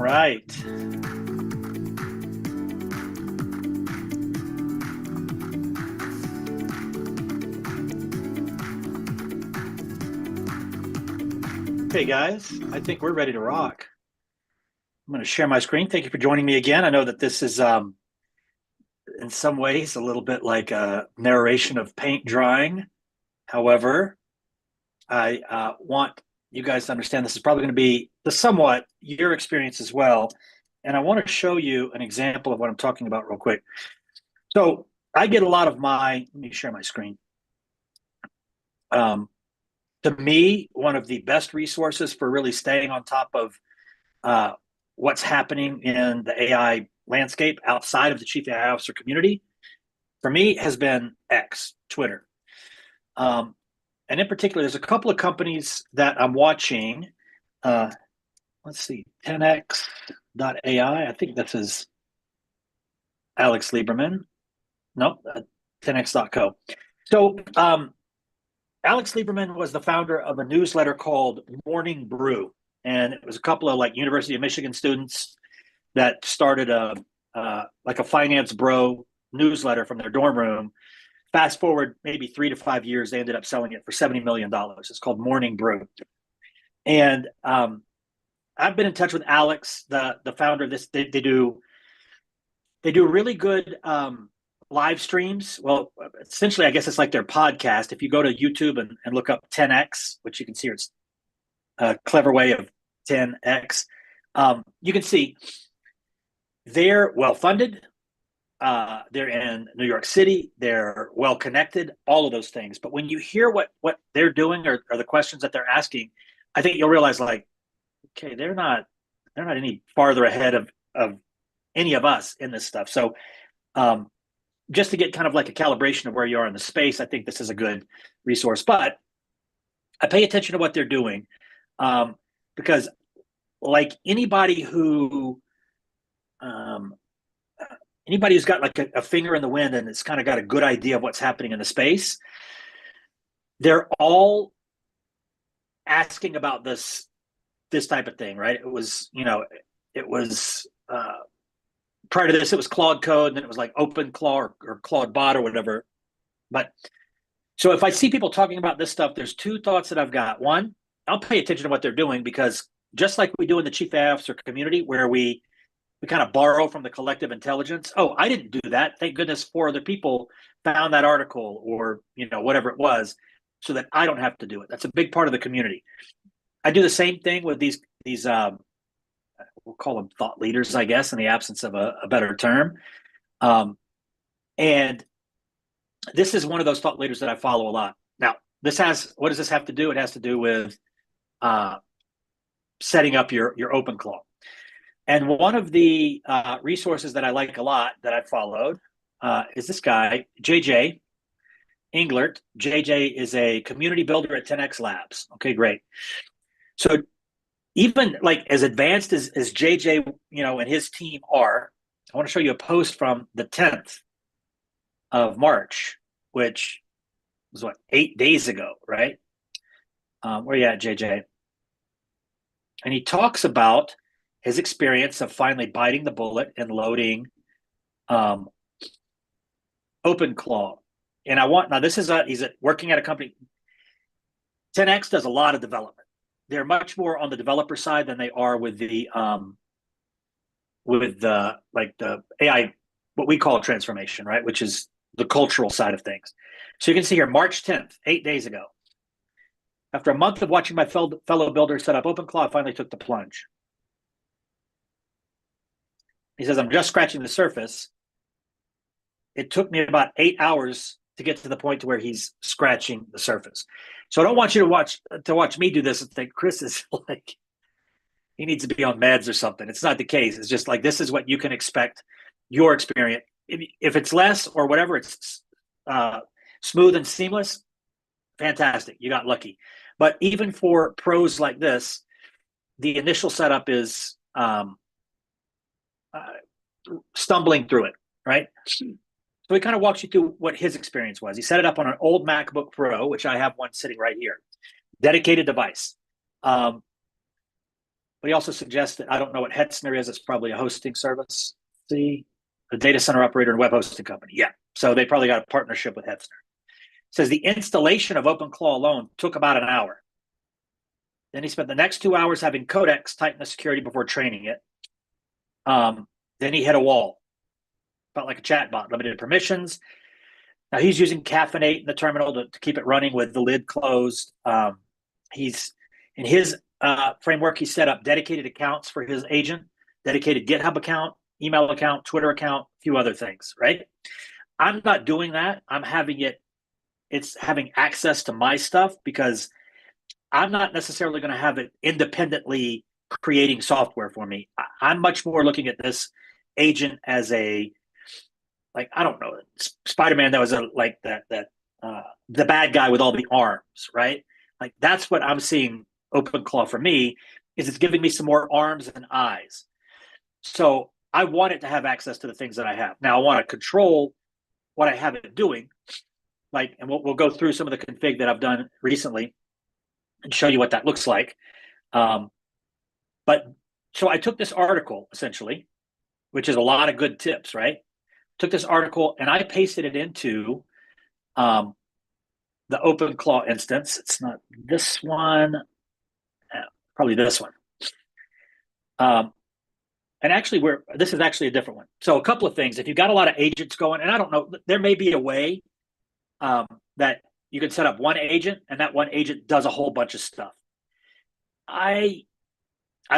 right. Okay, guys, I think we're ready to rock. I'm going to share my screen. Thank you for joining me again. I know that this is, in some ways, a little bit like a narration of paint drying. However, I want you guys to understand this is probably going to be the somewhat your experience as well. And I want to show you an example of what I'm talking about real quick. So I get a lot of let me share my screen. To me, one of the best resources for really staying on top of uh, what's happening in the AI landscape outside of the chief AI officer community, for me, has been X, Twitter. And in particular, there's a couple of companies that I'm watching. Let's see, 10x.ai. I think this is Alex Lieberman. Nope, 10x.co. So Alex Lieberman was the founder of a newsletter called Morning Brew. And it was a couple of like University of Michigan students that started like a finance bro newsletter from their dorm room. Fast forward maybe 3 to 5 years, they ended up selling it for $70 million. It's called Morning Brew. And I've been in touch with Alex, the founder of this. They do really good live streams. Well, essentially, I guess it's like their podcast. If you go to YouTube and look up 10x, which you can see it's a clever way of 10x, you can see they're well funded. They're in New York City. They're well connected. All of those things. But when you hear what they're doing or the questions that they're asking, I think you'll realize like, okay, they're not any farther ahead of any of us in this stuff. So just to get kind of like a calibration of where you are in the space, I think this is a good resource. But I pay attention to what they're doing because like anybody who's got like a finger in the wind and it's kind of got a good idea of what's happening in the space, they're all asking about this type of thing, right? It was prior to this, it was Claude Code, and then it was like Open Claude or Claude Bot or whatever. But so if I see people talking about this stuff, there's two thoughts that I've got. One, I'll pay attention to what they're doing because just like we do in the chief AI officer community, where we kind of borrow from the collective intelligence. Oh, I didn't do that. Thank goodness 4 other people found that article or whatever it was, so that I don't have to do it. That's a big part of the community. I do the same thing with these we'll call them thought leaders, I guess, in the absence of a better term. And this is one of those thought leaders that I follow a lot. Now, what does this have to do? It has to do with setting up your OpenClaw. And one of the resources that I like a lot that I followed is this guy, JJ Englert. JJ is a community builder at 10X Labs. Okay, great. So even like as advanced as JJ, and his team are, I want to show you a post from the 10th of March, which was 8 days ago, right? Where you at, JJ? And he talks about his experience of finally biting the bullet and loading OpenClaw. And he's working at a company. 10X does a lot of development. They're much more on the developer side than they are with the AI, what we call transformation, right? Which is the cultural side of things. So you can see here, March 10th, 8 days ago. After a month of watching my fellow builders set up OpenClaw, I finally took the plunge. He says, I'm just scratching the surface. It took me about 8 hours to get to the point to where he's scratching the surface. So I don't want you to watch me do this and think Chris is like, he needs to be on meds or something. It's not the case. It's just like, this is what you can expect your experience. If it's less or whatever, it's smooth and seamless, fantastic. You got lucky. But even for pros like this, the initial setup is stumbling through it, right? So he kind of walks you through what his experience was. He set it up on an old MacBook Pro, which I have one sitting right here. Dedicated device. but he also suggested, I don't know what Hetzner is. It's probably a hosting service. See, a data center operator and web hosting company. Yeah. So they probably got a partnership with Hetzner. It says the installation of OpenClaw alone took about an hour. Then he spent the next 2 hours having Codex tighten the security before training it. Then he hit a wall. Felt like a chatbot, limited permissions. Now he's using Caffeinate in the terminal to keep it running with the lid closed. He's in his framework, he set up dedicated accounts for his agent, dedicated GitHub account, email account, Twitter account, a few other things, right? I'm not doing that. I'm having it's having access to my stuff because I'm not necessarily going to have it independently creating software for me. I'm much more looking at this agent as a, like, I don't know, Spider-Man that was the bad guy with all the arms, right? Like that's what I'm seeing OpenClaw for me, is it's giving me some more arms and eyes. So I want it to have access to the things that I have. Now I want to control what I have it doing. Like, and we'll go through some of the config that I've done recently and show you what that looks like. But so I took this article essentially, which is a lot of good tips, right? Took this article and I pasted it into the OpenClaw instance. It's not this one, probably this one. And actually, this is actually a different one. So a couple of things. If you've got a lot of agents going, and I don't know, there may be a way that you can set up one agent and that one agent does a whole bunch of stuff. I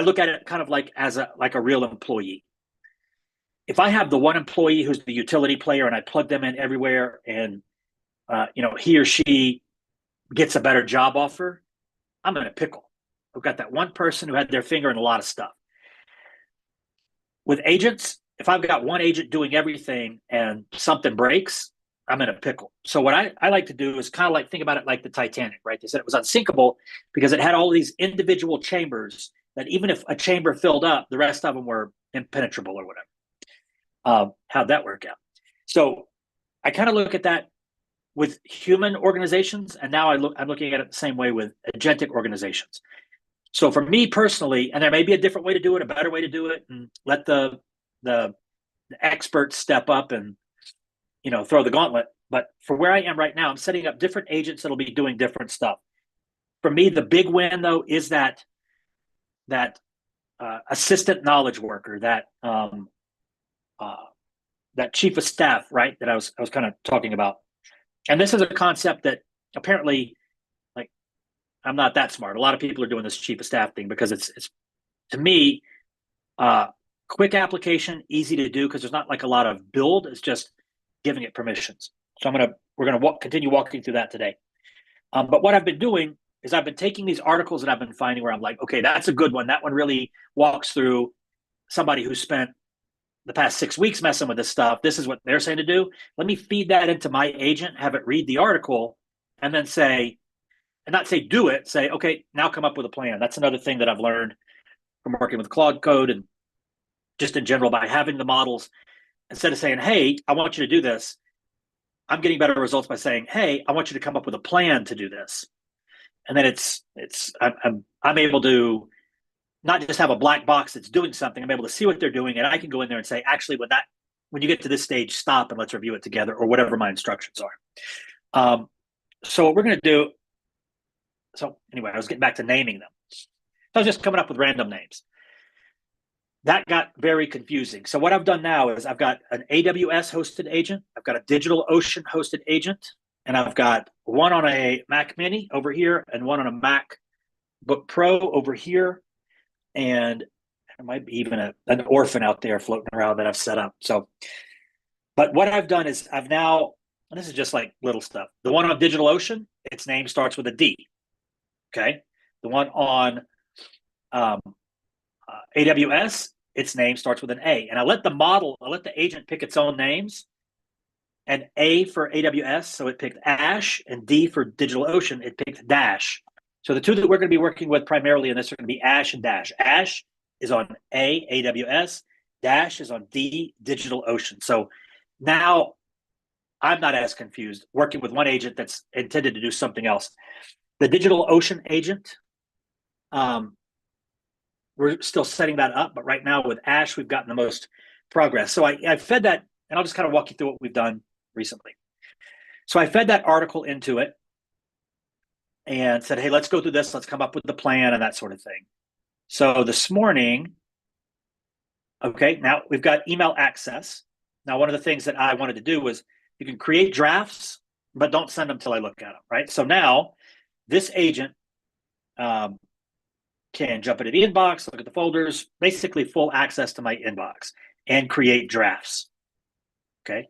look at it kind of like as a real employee. If I have the one employee who's the utility player and I plug them in everywhere and he or she gets a better job offer, I'm in a pickle. I've got that one person who had their finger in a lot of stuff. With agents, if I've got one agent doing everything and something breaks, I'm in a pickle. So what I like to do is kind of like think about it like the Titanic, right? They said it was unsinkable because it had all these individual chambers that even if a chamber filled up, the rest of them were impenetrable or whatever. How'd that work out? So I kind of look at that with human organizations, and now I'm looking at it the same way with agentic organizations. So for me personally, and there may be a different way to do it, a better way to do it, and let the experts step up and throw the gauntlet. But for where I am right now, I'm setting up different agents that'll be doing different stuff. For me, the big win though is that assistant knowledge worker, that chief of staff, right? That I was kind of talking about. And this is a concept that apparently, like, I'm not that smart. A lot of people are doing this chief of staff thing because it's to me, quick application, easy to do because there's not like a lot of build. It's just giving it permissions. So we're gonna continue walking through that today. But what I've been doing is I've been taking these articles that I've been finding where I'm like, okay, that's a good one. That one really walks through somebody who spent the past 6 weeks messing with this stuff. This is what they're saying to do. Let me feed that into my agent, have it read the article, and then say, and not say do it, say, okay, now come up with a plan. That's another thing that I've learned from working with Claude Code and just in general by having the models. Instead of saying, hey, I want you to do this, I'm getting better results by saying, hey, I want you to come up with a plan to do this. And then I'm able to not just have a black box that's doing something. I'm able to see what they're doing, and I can go in there and say, actually, when you get to this stage, stop and let's review it together, or whatever my instructions are. So what we're going to do. So anyway, I was getting back to naming them. So I was just coming up with random names. That got very confusing. So what I've done now is I've got an AWS hosted agent, I've got a DigitalOcean hosted agent, and I've got one on a Mac Mini over here and one on a MacBook Pro over here. And there might be even an orphan out there floating around that I've set up. So, but what I've done is I've now, and this is just like little stuff. The one on DigitalOcean, its name starts with a D. Okay. The one on AWS, its name starts with an A. And I let the agent pick its own names. And A for AWS, so it picked Ash, and D for DigitalOcean, it picked Dash. So the two that we're going to be working with primarily in this are going to be Ash and Dash. Ash is on A, AWS. Dash is on D, DigitalOcean. So now I'm not as confused working with one agent that's intended to do something else. The DigitalOcean agent, we're still setting that up. But right now with Ash, we've gotten the most progress. So I fed that, and I'll just kind of walk you through what we've done recently. So I fed that article into it and said, hey, let's go through this. Let's come up with the plan and that sort of thing. So this morning, okay, now we've got email access. Now, one of the things that I wanted to do was you can create drafts, but don't send them till I look at them, right? So now this agent can jump into the inbox, look at the folders, basically full access to my inbox and create drafts, okay?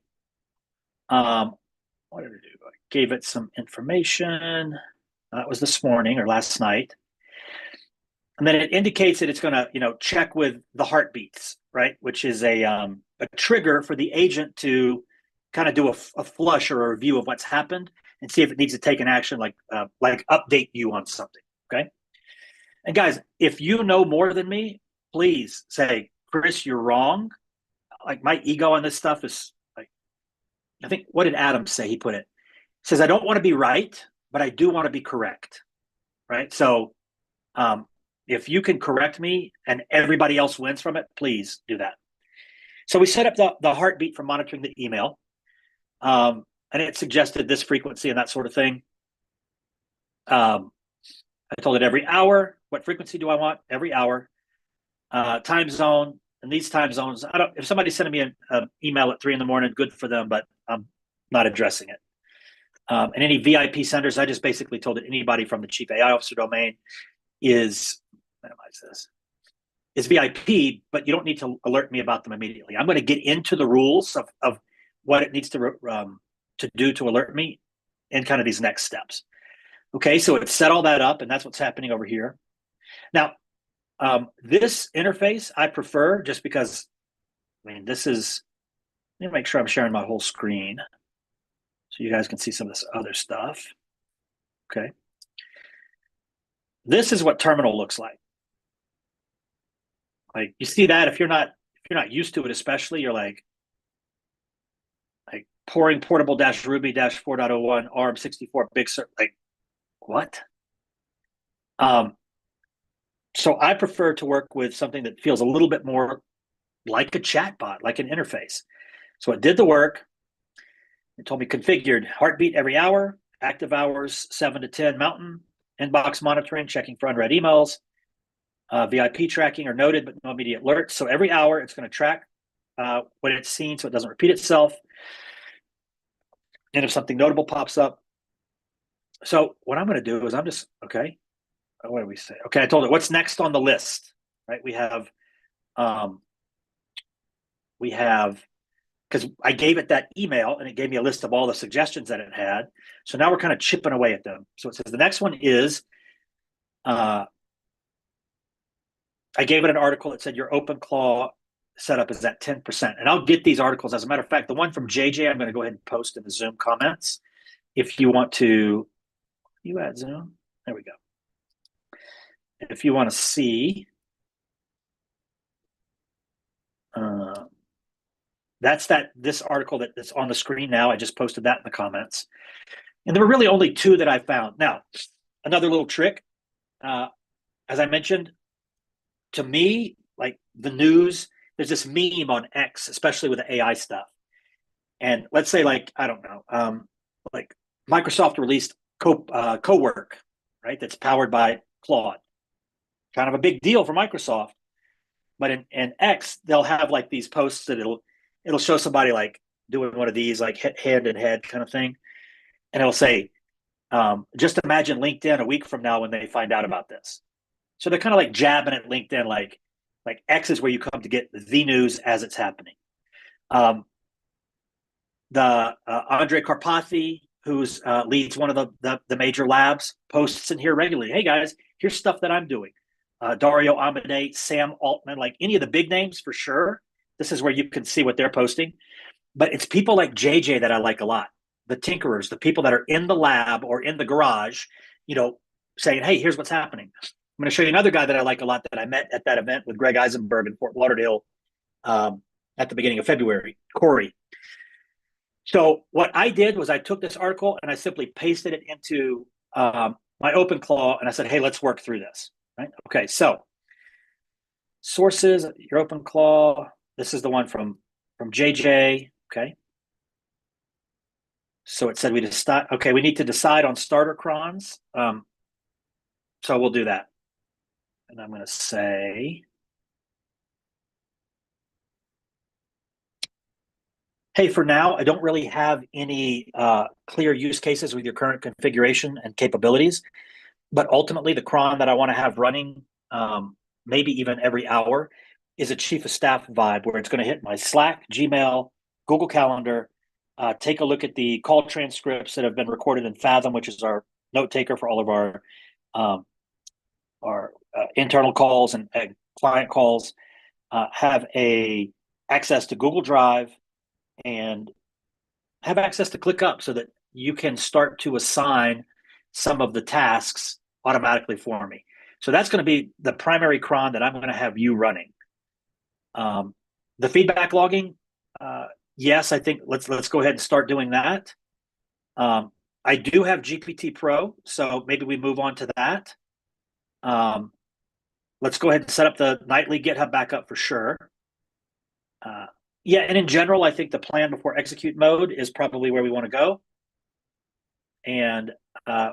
What did I do? I gave it some information. That was this morning or last night. And then it indicates that it's going to, check with the heartbeats, right? Which is a trigger for the agent to kind of do a flush or a review of what's happened and see if it needs to take an action, like update you on something. Okay. And guys, if you know more than me, please say, Chris, you're wrong. Like my ego on this stuff is like, I think, what did Adam say? He put it. He says, I don't want to be right, but I do want to be correct. Right. So, if you can correct me and everybody else wins from it, please do that. So we set up the heartbeat for monitoring the email. And it suggested this frequency and that sort of thing. I told it every hour. What frequency do I want? Every hour. Time zone. And these time zones, if somebody's sending me an email at 3 a.m, good for them, but I'm not addressing it. And any VIP senders, I just basically told it anybody from the Chief AI Officer domain is VIP, but you don't need to alert me about them immediately. I'm going to get into the rules of what it needs to do to alert me and kind of these next steps. Okay, so it set all that up, and that's what's happening over here. Now, this interface I prefer just because, this is, let me make sure I'm sharing my whole screen so you guys can see some of this other stuff. Okay. This is what terminal looks like. Like you see that if you're not used to it, especially you're like pouring portable -ruby -4.01 ARM64 big cert, like what? So I prefer to work with something that feels a little bit more like a chatbot, like an interface. So it did the work. It told me configured heartbeat every hour, active hours 7 to 10 Mountain, inbox monitoring, checking for unread emails. VIP tracking are noted, but no immediate alerts. So every hour, it's going to track what it's seen so it doesn't repeat itself. And if something notable pops up. So what I'm going to do is I'm just, okay, what do we say? Okay, I told it what's next on the list, right? We have, because I gave it that email and it gave me a list of all the suggestions that it had. So now we're kind of chipping away at them. So it says the next one is, I gave it an article that said your OpenClaw setup is at 10%. And I'll get these articles. As a matter of fact, the one from JJ, I'm going to go ahead and post in the Zoom comments. If you want to, you add Zoom. There we go. If you want to see, this article that's on the screen now. I just posted that in the comments. And there were really only 2 that I found. Now, another little trick, as I mentioned, to me, like the news, there's this meme on X, especially with the AI stuff. And let's say, like, I don't know, like Microsoft released Cowork, right? That's powered by Claude. Kind of a big deal for Microsoft. But in X, they'll have like these posts that it'll show somebody like doing one of these, like hand in head kind of thing. And it'll say, just imagine LinkedIn a week from now when they find out about this. So they're kind of like jabbing at LinkedIn, like X is where you come to get the news as it's happening. The Andre Karpathy, who's leads one of the major labs, posts in here regularly. Hey guys, here's stuff that I'm doing. Dario Amodei, Sam Altman, like any of the big names for sure. This is where you can see what they're posting. But it's people like JJ that I like a lot. The tinkerers, the people that are in the lab or in the garage, saying, hey, here's what's happening. I'm going to show you another guy that I like a lot that I met at that event with Greg Eisenberg in Fort Lauderdale at the beginning of February, Corey. So what I did was I took this article and I simply pasted it into my OpenClaw and I said, hey, let's work through this. Right? Okay, so Sources, your OpenClaw. This is the one from JJ. Okay. So it said we decide. Okay, we need to decide on starter crons. So we'll do that. And I'm going to say, hey, for now, I don't really have any clear use cases with your current configuration and capabilities. But ultimately, the cron that I want to have running, maybe even every hour, is a chief of staff vibe where it's going to hit my Slack, Gmail, Google Calendar, take a look at the call transcripts that have been recorded in Fathom, which is our note taker for all of um, our internal calls and client calls, have a access to Google Drive, and have access to ClickUp so that you can start to assign some of the tasks automatically for me. So that's going to be the primary cron that I'm going to have you running. The feedback logging, yes, I think let's go ahead and start doing that. I do have GPT Pro, so maybe we move on to that. Let's go ahead and set up the nightly GitHub backup for sure. Yeah, and in general, I think the plan before execute mode is probably where we want to go. And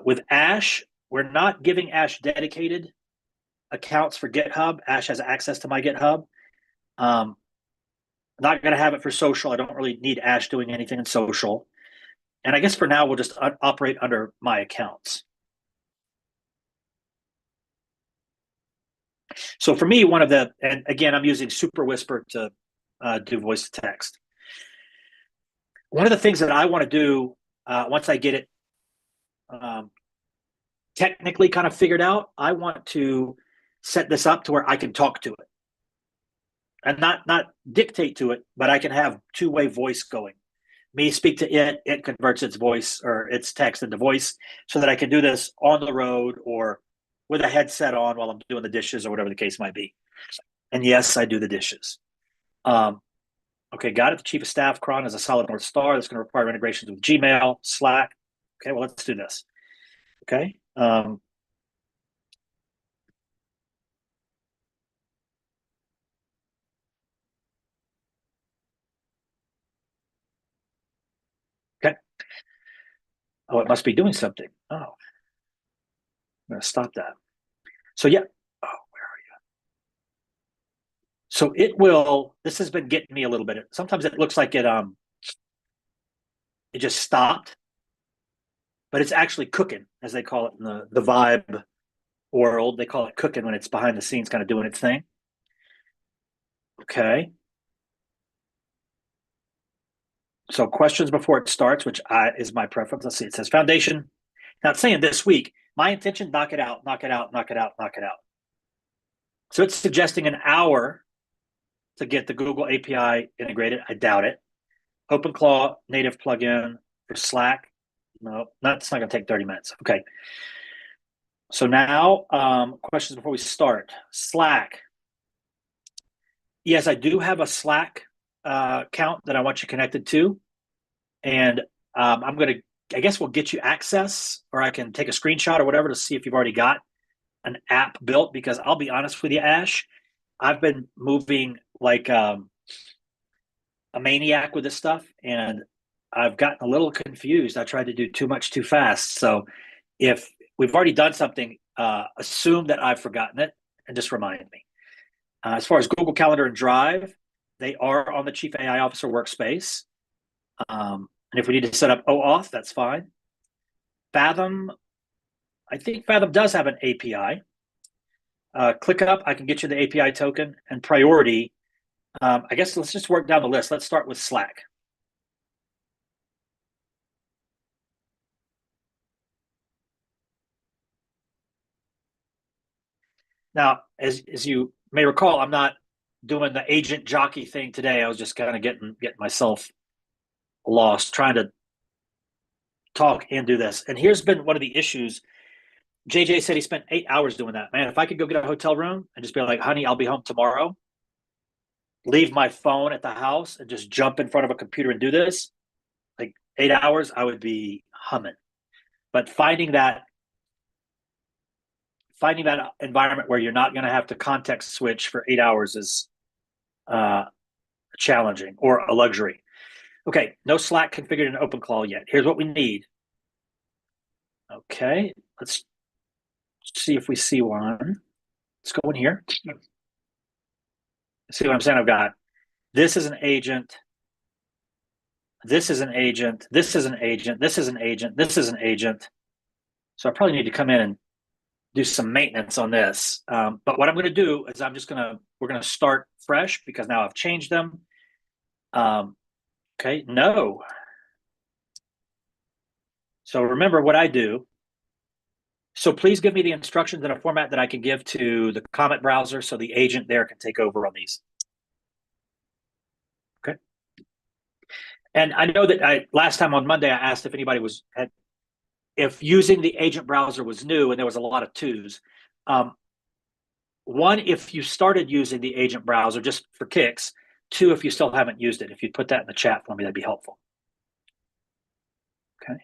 with Ash, we're not giving Ash dedicated accounts for GitHub. Ash has access to my GitHub. Not going to have it for social. I don't really need Ash doing anything in social. And I guess for now, we'll just operate under my accounts. So for me, and again, I'm using Super Whisper to do voice to text. One of the things that I want to do once I get it technically kind of figured out, I want to set this up to where I can talk to it and not dictate to it, but I can have two-way voice going. Me speak to it, it converts its voice or its text into voice so that I can do this on the road or with a headset on while I'm doing the dishes or whatever the case might be. And yes, I do the dishes. Okay, got it. The chief of staff cron is a solid North Star. That's going to require integrations with Gmail, Slack. Okay, well, let's do this. Okay. Okay. Oh, it must be doing something. Oh, I'm going to stop that. So yeah. Oh, where are you? So it will. This has been getting me a little bit. Sometimes it looks like it just stopped, but it's actually cooking, as they call it in the vibe world. They call it cooking when it's behind the scenes, kind of doing its thing. Okay. So questions before it starts, which is my preference. Let's see. It says foundation. Now it's saying this week. My intention: knock it out, knock it out, knock it out, knock it out. So it's suggesting an hour to get the Google API integrated. I doubt it. OpenClaw native plugin for Slack. No, that's not going to take 30 minutes. Okay. So now, questions before we start. Slack. Yes, I do have a Slack account that I want you connected to. And I'm going to, I guess we'll get you access, or I can take a screenshot or whatever to see if you've already got an app built. Because I'll be honest with you, Ash, I've been moving like a maniac with this stuff, and I've gotten a little confused. I tried to do too much too fast. So if we've already done something, assume that I've forgotten it and just remind me. As far as Google Calendar and Drive, they are on the Chief AI Officer workspace. And if we need to set up OAuth, that's fine. Fathom, I think Fathom does have an API. ClickUp, I can get you the API token. And Priority, I guess let's just work down the list. Let's start with Slack. Now, as you may recall, I'm not doing the agent jockey thing today. I was just kind of getting myself lost trying to talk and do this. And here's been one of the issues. JJ said he spent 8 hours doing that. Man, if I could go get a hotel room and just be like, honey, I'll be home tomorrow, leave my phone at the house and just jump in front of a computer and do this, like 8 hours, I would be humming. But finding finding that environment where you're not going to have to context switch for 8 hours is challenging or a luxury. Okay, no Slack configured in OpenClaw yet. Here's what we need. Okay, let's see if we see one. Let's go in here. See what I'm saying? I've got this is an agent. This is an agent. This is an agent. This is an agent. This is an agent. So I probably need to come in and do some maintenance on this. But what I'm going to do is we're going to start fresh because now I've changed them. Okay, no. So remember what I do. So please give me the instructions in a format that I can give to the Comet browser so the agent there can take over on these. Okay. And I know that last time on Monday, I asked if anybody if using the agent browser was new, and there was a lot of twos. One, if you started using the agent browser just for kicks. Two, if you still haven't used it. If you'd put that in the chat for me, that'd be helpful. Okay.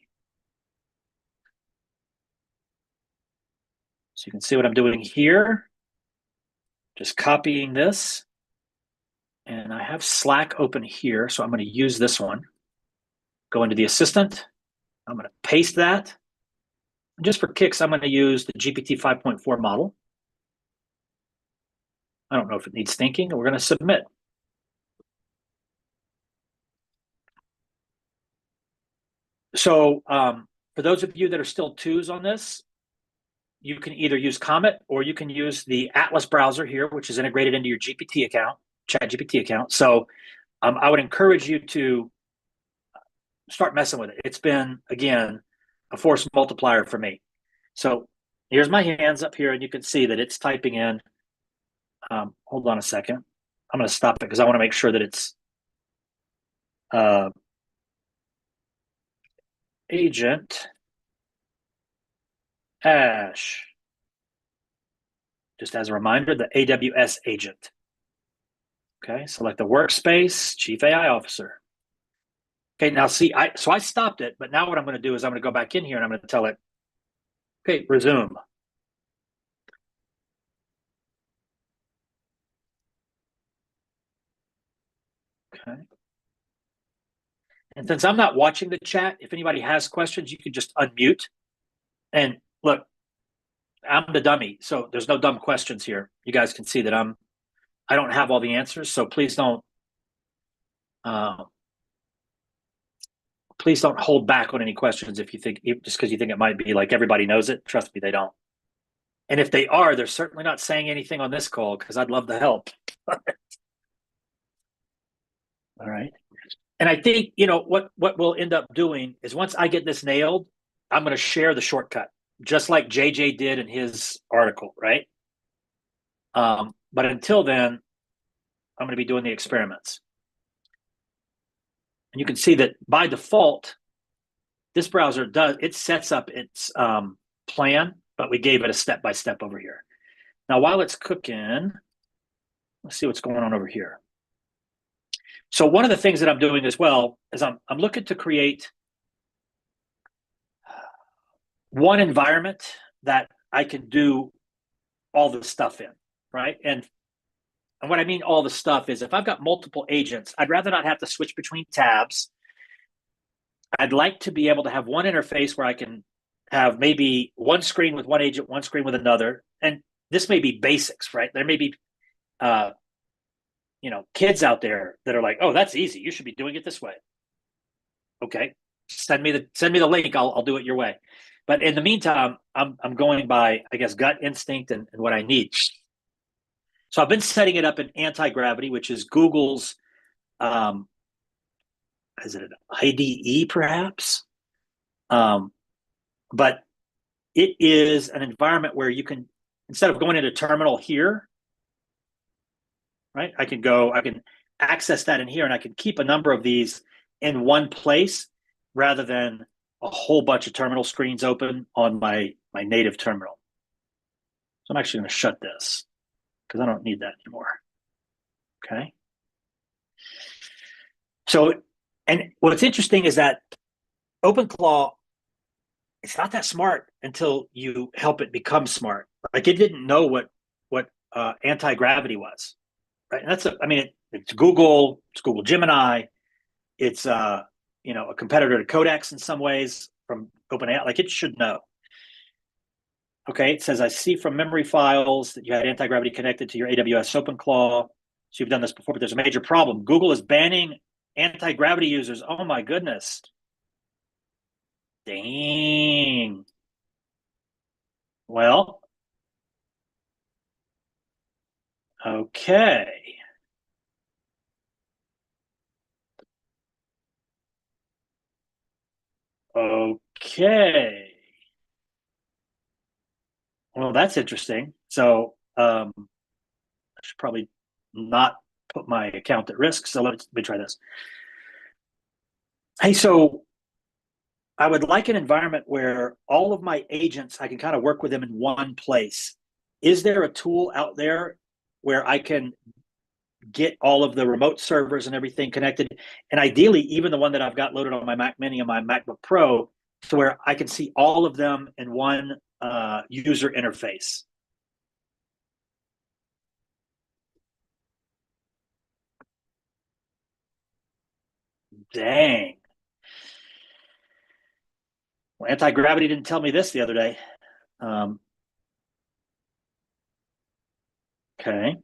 So you can see what I'm doing here. Just copying this. And I have Slack open here, so I'm going to use this one. Go into the assistant. I'm going to paste that. And just for kicks, I'm going to use the GPT 5.4 model. I don't know if it needs thinking. We're going to submit. So for those of you that are still twos on this, you can either use Comet or you can use the Atlas browser here, which is integrated into your GPT account, ChatGPT account. So I would encourage you to start messing with it. It's been, again, a force multiplier for me. So here's my hands up here, and you can see that it's typing in. Hold on a second. I'm going to stop it because I want to make sure that it's agent Ash. Just as a reminder, the AWS agent. Okay, select the workspace, Chief AI Officer. Okay, now see, so I stopped it, but now what I'm going to do is I'm going to go back in here and I'm going to tell it, okay, resume. Okay. And since I'm not watching the chat, if anybody has questions, you can just unmute. And look, I'm the dummy, so there's no dumb questions here. You guys can see that I don't have all the answers, so please don't hold back on any questions if you think, just because you think it might be like everybody knows it. Trust me, they don't. And if they are, they're certainly not saying anything on this call because I'd love to help. All right. And I think, what we'll end up doing is once I get this nailed, I'm going to share the shortcut, just like JJ did in his article, right? But until then, I'm going to be doing the experiments. And you can see that by default, this browser sets up its plan, but we gave it a step-by-step over here. Now, while it's cooking, let's see what's going on over here. So one of the things that I'm doing as well is I'm looking to create one environment that I can do all the stuff in, right? And what I mean all the stuff is if I've got multiple agents, I'd rather not have to switch between tabs. I'd like to be able to have one interface where I can have maybe one screen with one agent, one screen with another. And this may be basics, right? There may be kids out there that are like, oh, that's easy. You should be doing it this way. Okay. Send me the link. I'll do it your way. But in the meantime, I'm going by, I guess, gut instinct and what I need. So I've been setting it up in anti-gravity, which is Google's, is it an IDE perhaps? But it is an environment where you can, instead of going into terminal here, right? I can access that in here and I can keep a number of these in one place rather than a whole bunch of terminal screens open on my native terminal. So I'm actually going to shut this because I don't need that anymore. Okay. So, and what's interesting is that OpenClaw, it's not that smart until you help it become smart, Like it didn't know what anti-gravity was, right? And I mean, it's Google Gemini, it's a competitor to Codex in some ways from OpenAI. Like it should know. Okay, it says I see from memory files that you had anti-gravity connected to your AWS OpenClaw. So you've done this before, but there's a major problem. Google is banning anti-gravity users. Oh my goodness. Dang. Well, okay. Okay. Well, that's interesting. So I should probably not put my account at risk. So let me try this. Hey, so I would like an environment where all of my agents, I can kind of work with them in one place. Is there a tool out there where I can get all of the remote servers and everything connected? And ideally, even the one that I've got loaded on my Mac Mini and my MacBook Pro, to where I can see all of them in one user interface. Dang. Well, anti-gravity didn't tell me this the other day. Um, okay.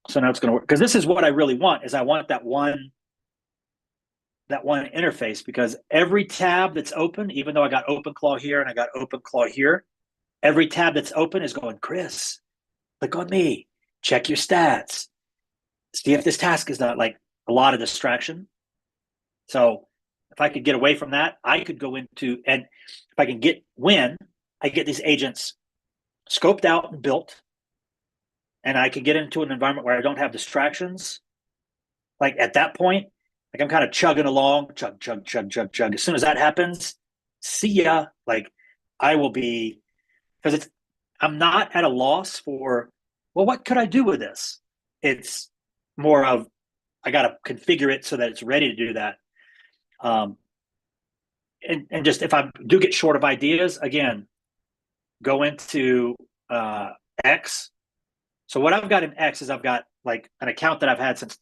So now it's going to work because this is what I really want is I want that one interface because every tab that's open, even though I got OpenClaw here and I got OpenClaw here, every tab that's open is going, Chris, click on me, check your stats, see if this task is not like a lot of distraction. So if I could get away from that, I could go into, and if I can get when I get these agents scoped out and built, and I can get into an environment where I don't have distractions, like at that point, like I'm kind of chugging along, chug, chug, chug, chug, chug. As soon as that happens, see ya. Like I will be, because I'm not at a loss for, well, what could I do with this? It's more of, I got to configure it so that it's ready to do that. And just if I do get short of ideas, again, go into X. So what I've got in X is I've got like an account that I've had since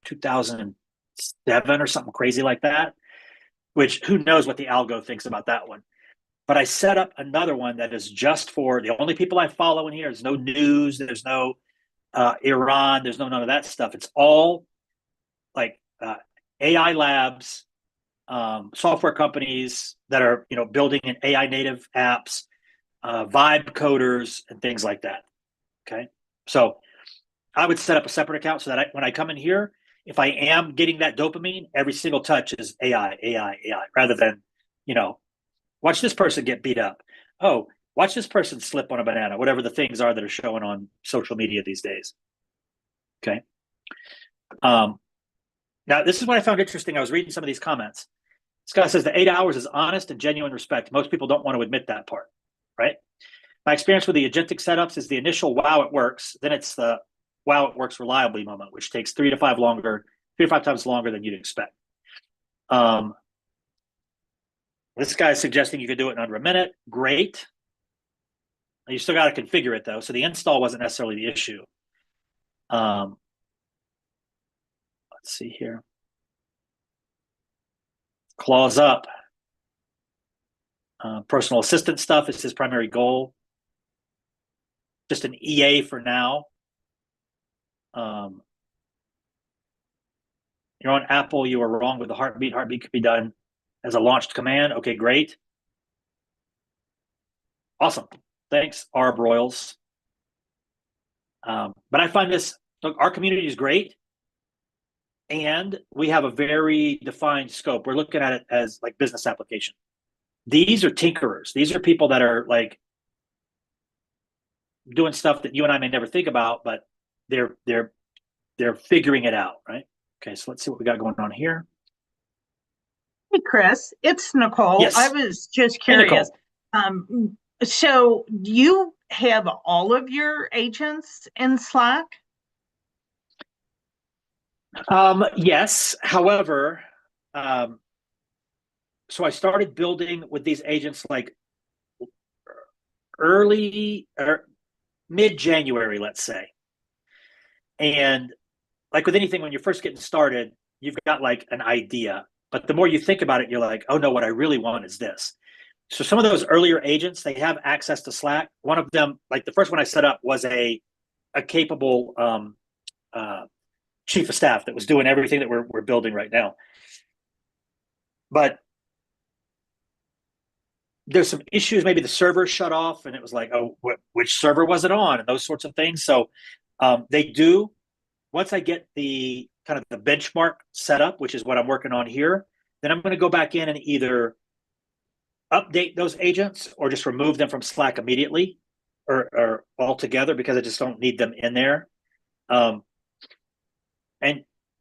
2007 or something crazy like that, which who knows what the algo thinks about that one. But I set up another one that is just for the only people I follow in here. There's no news, there's no Iran, there's no none of that stuff. It's all like AI labs, software companies that are building in AI native apps, vibe coders, and things like that. Okay, so I would set up a separate account so that when I come in here, if I am getting that dopamine, every single touch is AI, rather than, watch this person get beat up. Oh, watch this person slip on a banana, whatever the things are that are showing on social media these days. Okay. Now, this is what I found interesting. I was reading some of these comments. This guy says the 8 hours is honest and genuine respect. Most people don't want to admit that part, right? My experience with the agentic setups is the initial wow, it works. Then it's the wow, it works reliably moment, which takes 3 to 5 times longer than you'd expect. This guy is suggesting you could do it in under a minute. Great. You still got to configure it though. So the install wasn't necessarily the issue. Let's see here. Claws up. Personal assistant stuff is his primary goal. Just an EA for now. You're on Apple. You are wrong with the heartbeat. Heartbeat could be done as a launched command. Okay, great. Awesome. Thanks, Arb Royals. But I find this, look, our community is great. And we have a very defined scope. We're looking at it as like business application. These are tinkerers. These are people that are like doing stuff that you and I may never think about, but they're figuring it out, right? Okay, so let's see what we got going on here. Hey, Chris, it's Nicole. Yes. I was just Hey, curious. So you have all of your agents in Slack? Yes. However, so I started building with these agents like early or mid-January, let's say. And like with anything, when you're first getting started, you've got like an idea. But the more you think about it, you're like, oh no, what I really want is this. So some of those earlier agents, they have access to Slack. One of them, like the first one I set up, was a capable uh, chief of staff that was doing everything that we're building right now. But there's some issues. Maybe the server shut off, and it was like, oh, which server was it on, and those sorts of things. So they do. Once I get the kind of the benchmark set up, which is what I'm working on here, then I'm going to go back in and either update those agents or just remove them from Slack immediately or altogether because I just don't need them in there. And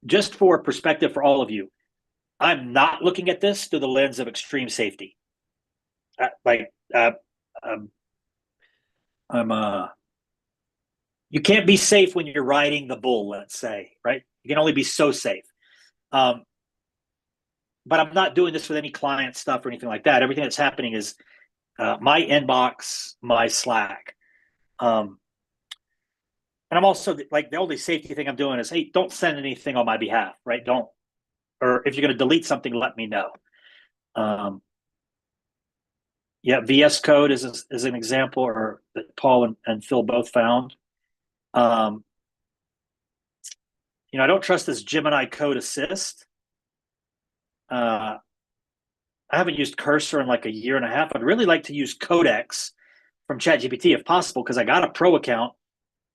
just for perspective for all of you, I'm not looking at this through the lens of extreme safety. Like um, I'm you can't be safe when you're riding the bull, let's say, right? You can only be so safe. Um, but I'm not doing this with any client stuff or anything like that. Everything that's happening is my inbox, my Slack. And I'm also like the only safety thing I'm doing is, hey, don't send anything on my behalf, right? Don't, or if you're going to delete something, let me know. Yeah, VS Code is an example, or that Paul and Phil both found. I don't trust this Gemini Code Assist. I haven't used Cursor in like a year and a half. I'd really like to use Codex from ChatGPT if possible, because I got a pro account.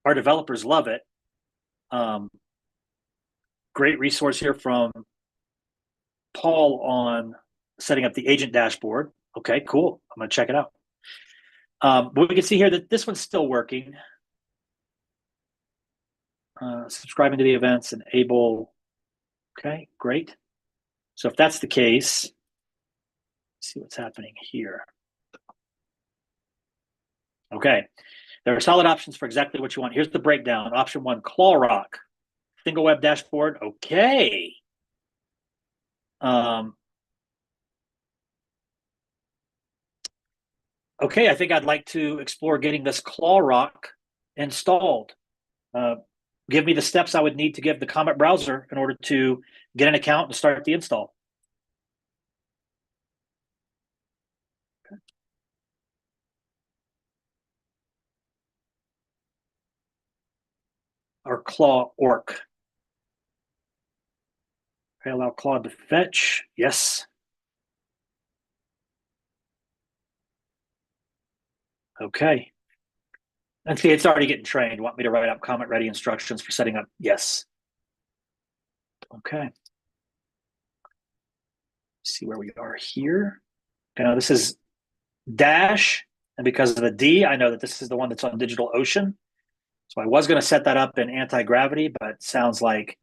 Our developers love it. Great resource here from Paul on setting up the agent dashboard. Okay, cool. I'm going to check it out. But we can see here that this one's still working. Subscribing to the events, enable. Okay, great. So if that's the case, let's see what's happening here. Okay, there are solid options for exactly what you want. Here's the breakdown. Option 1, Claw Rock, single web dashboard. Okay. Okay, I think I'd like to explore getting this Claw Rock installed. Give me the steps I would need to give the Comet browser in order to get an account and start the install. Okay. Or Claw Orc. Okay, allow Claude to fetch. Yes. Okay. And see, it's already getting trained. Want me to write up comment ready instructions for setting up? Yes. Okay. See where we are here. Okay, now this is Dash. And because of the D, I know that this is the one that's on DigitalOcean. So I was going to set that up in anti-gravity, but sounds like,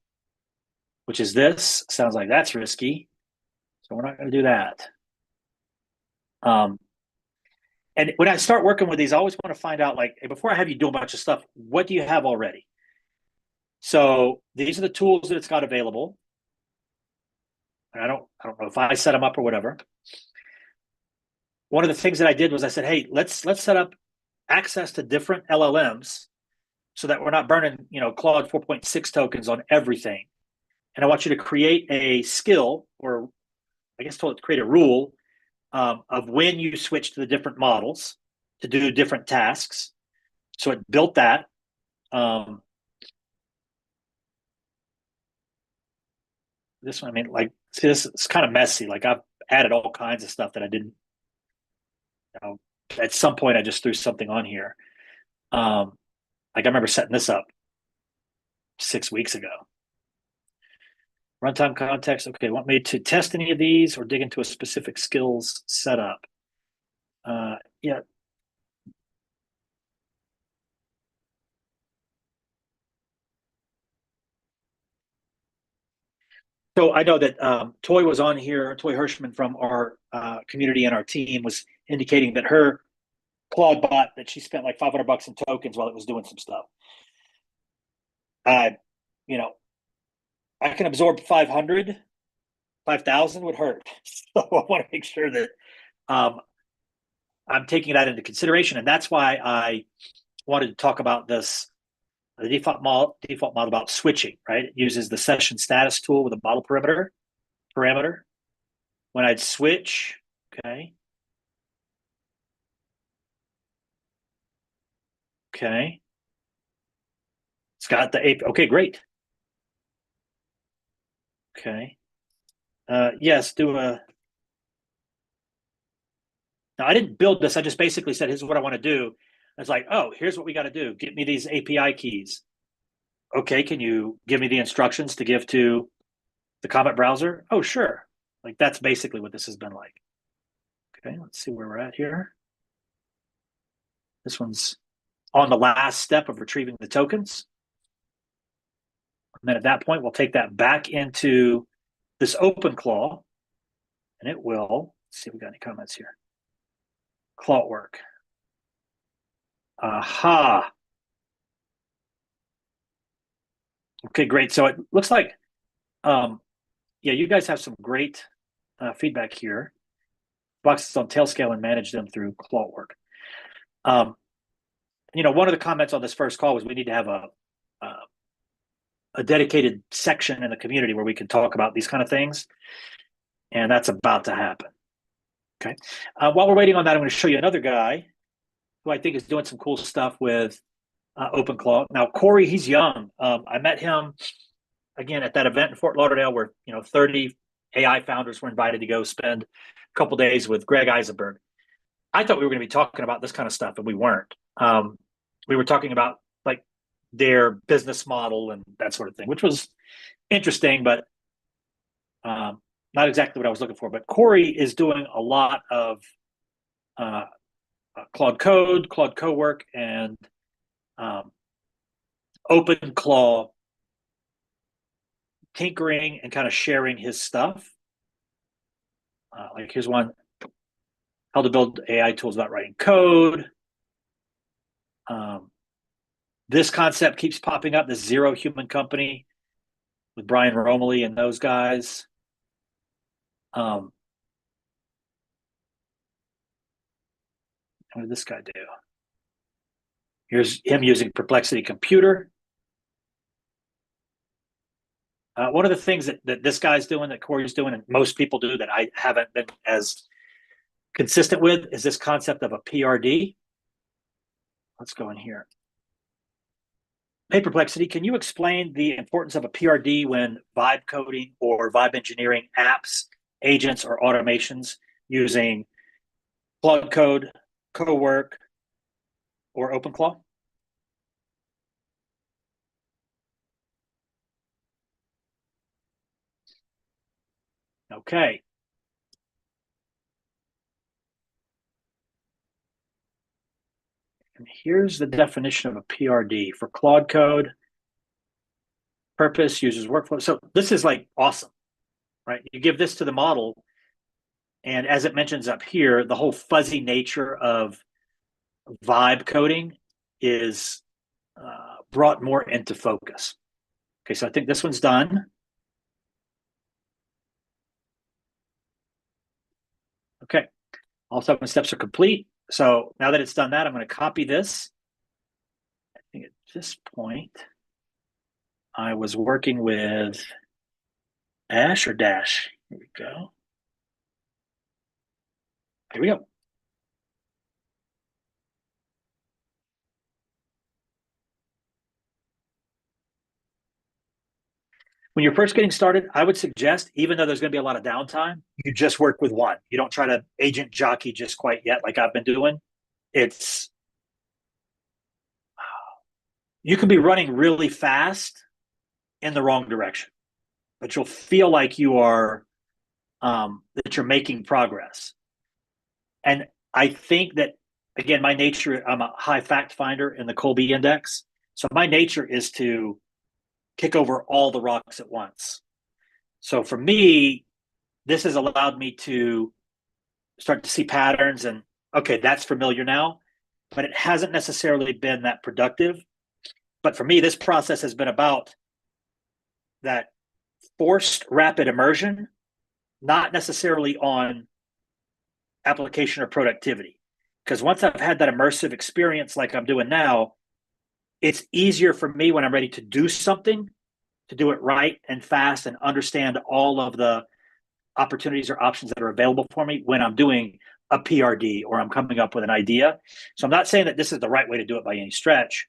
which is this, sounds like that's risky. So we're not going to do that. And when I start working with these, I always want to find out, like, before I have you do a bunch of stuff, what do you have already? So these are the tools that it's got available. And I don't know if I set them up or whatever. One of the things that I did was I said, hey, let's set up access to different LLMs so that we're not burning, Claude 4.6 tokens on everything. And I want you to create a skill, or I guess told it to create a rule of when you switch to the different models to do different tasks. So it built that. This one, I mean, like, see, this is kind of messy. Like, I've added all kinds of stuff that I didn't, at some point I just threw something on here. Like, I remember setting this up 6 weeks ago. Runtime context. Okay, want me to test any of these or dig into a specific skills setup? Yeah. So I know that Toy was on here. Toy Hirschman from our community and our team was indicating that her Claude bot, that she spent like $500 in tokens while it was doing some stuff. You know, I can absorb 500, 5,000 would hurt. So I want to make sure that I'm taking that into consideration, and that's why I wanted to talk about this. The default model about switching, right? It uses the session status tool with a model parameter. When I'd switch, okay. Okay. It's got the AP. Okay, great. Okay. Yes, do a. Now, I didn't build this. I just basically said, here's what I want to do. I was like, oh, here's what we got to do. Get me these API keys. Okay, can you give me the instructions to give to the Comet browser? Oh, sure. Like that's basically what this has been like. Okay, let's see where we're at here. This one's on the last step of retrieving the tokens. And then at that point, we'll take that back into this open claw, and it will, let's see if we got any comments here. Claw work. Aha. Okay, great. So it looks like, yeah, you guys have some great feedback here. Boxes on Tailscale and manage them through claw work. One of the comments on this first call was we need to have a dedicated section in the community where we can talk about these kind of things, and that's about to happen. Okay. While we're waiting on that, I'm going to show you another guy who I think is doing some cool stuff with OpenClaw. Now, Corey, he's young. I met him again at that event in Fort Lauderdale where 30 AI founders were invited to go spend a couple days with Greg Eisenberg. I thought we were going to be talking about this kind of stuff, and we weren't. We were talking about like their business model and that sort of thing, which was interesting, but not exactly what I was looking for. But Corey is doing a lot of Claude Code, Claude Co-work, and OpenClaw tinkering and kind of sharing his stuff. Like here's one, how to build AI tools about writing code. This concept keeps popping up, the Zero Human Company with Brian Romilly and those guys. What did this guy do? Here's him using Perplexity Computer. One of the things that this guy's doing, that Corey's doing, and most people do that I haven't been as consistent with, is this concept of a PRD. Let's go in here. Hey, Perplexity, can you explain the importance of a PRD when vibe coding or vibe engineering apps, agents, or automations using Claude Code, CoWork, or OpenClaw? Okay. And here's the definition of a PRD for Claude Code. Purpose, users workflow. So this is like awesome, right? You give this to the model, and as it mentions up here, the whole fuzzy nature of vibe coding is brought more into focus. Okay, so I think this one's done. Okay, all 7 steps are complete. So now that it's done that, I'm going to copy this. I think at this point, I was working with Ash or Dash. Here we go. Here we go. When you're first getting started, I would suggest, even though there's going to be a lot of downtime, you just work with one. You don't try to agent jockey just quite yet, like I've been doing. You can be running really fast in the wrong direction, but you'll feel like you're making progress. And I think that, again, my nature, I'm a high fact finder in the Colby Index. So my nature is to kick over all the rocks at once. So for me, this has allowed me to start to see patterns and, okay, that's familiar now, but it hasn't necessarily been that productive. But for me, this process has been about that forced rapid immersion, not necessarily on application or productivity. Because once I've had that immersive experience like I'm doing now, it's easier for me when I'm ready to do something to do it right and fast and understand all of the opportunities or options that are available for me when I'm doing a PRD or I'm coming up with an idea. So I'm not saying that this is the right way to do it by any stretch.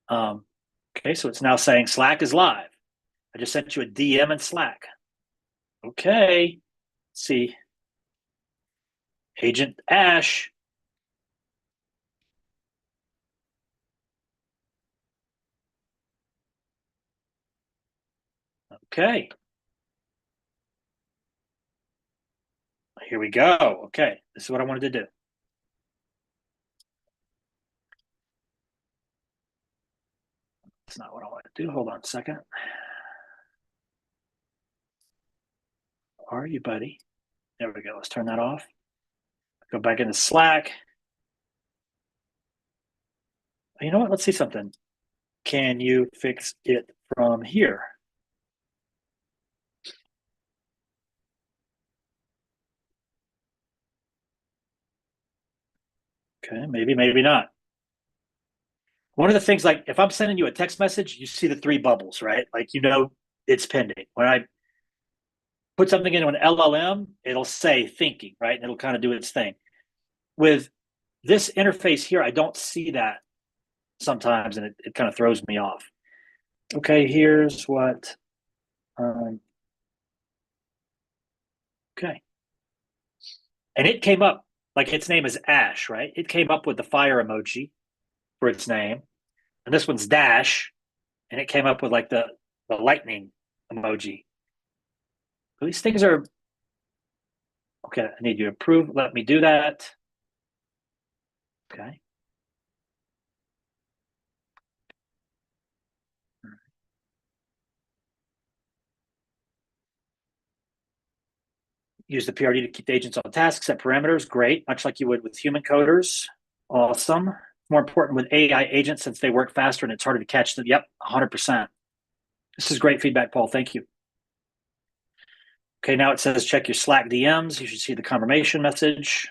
Okay, so it's now saying Slack is live. I just sent you a DM in Slack. Okay, let's see. Agent Ash. Okay, here we go. Okay, this is what I wanted to do. That's not what I want to do. Hold on a second. Are you, buddy? There we go. Let's turn that off. Go back into Slack. You know what? Let's see something. Can you fix it from here? Okay, maybe, maybe not. One of the things, like if I'm sending you a text message, you see the three bubbles, right? Like, you know, it's pending. When I put something into an LLM, it'll say thinking, right? And it'll kind of do its thing. With this interface here, I don't see that sometimes, and it kind of throws me off. Okay, here's what. Okay. And it came up, like its name is Ash, right? It came up with the fire emoji for its name. And this one's Dash, and it came up with like the lightning emoji. These things are okay. I need you to approve. Let me do that. Okay. Use the PRD to keep the agents on task, set parameters. Great, much like you would with human coders. Awesome. More important with AI agents since they work faster and it's harder to catch them. Yep, 100%. This is great feedback, Paul. Thank you. Okay, now it says check your Slack DMs. You should see the confirmation message.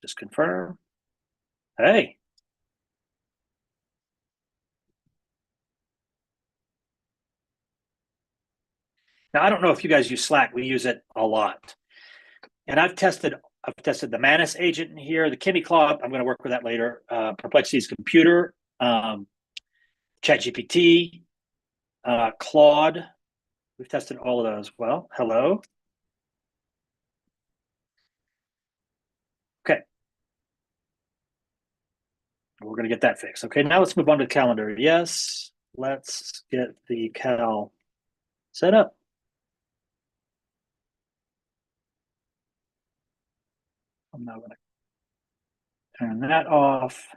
Just confirm. Hey. Now I don't know if you guys use Slack. We use it a lot. And I've tested the Manus agent in here, the Kimmy Claw. I'm going to work with that later. Perplexity's computer, ChatGPT, Claude. We've tested all of those. Well, hello. Okay. We're going to get that fixed. Okay, now let's move on to the calendar. Yes, let's get the cal set up. I'm now going to turn that off.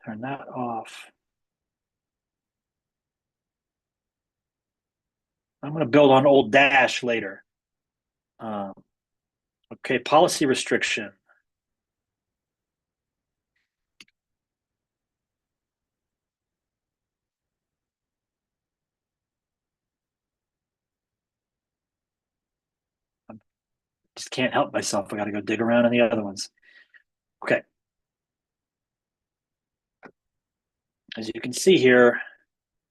Turn that off. I'm going to build on old Dash later. Okay, policy restriction. I just can't help myself. I got to go dig around in the other ones. Okay. As you can see here,